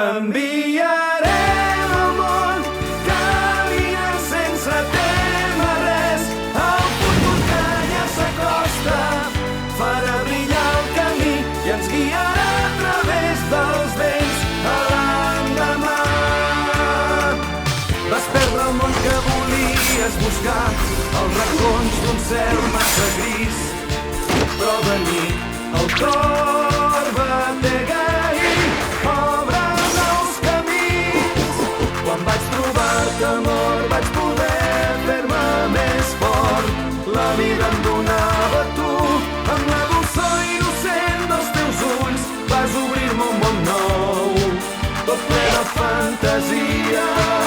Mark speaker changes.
Speaker 1: Canviarem el món, caminant sense témer res. El futur que ja s'acosta farà brillar el camí i ens guiarà a través dels vents a l'endemà. Vas perdre el món que volies buscar als racons d'un cel massa gris, però de nit el cor batega i obre nous camins. Quan vaig trobar-te, amor, vaig poder fer-me més fort. La vida em donava tu, amb la dolçor innocent dels teus ulls vas obrir-me un món nou, tot ple de fantasia.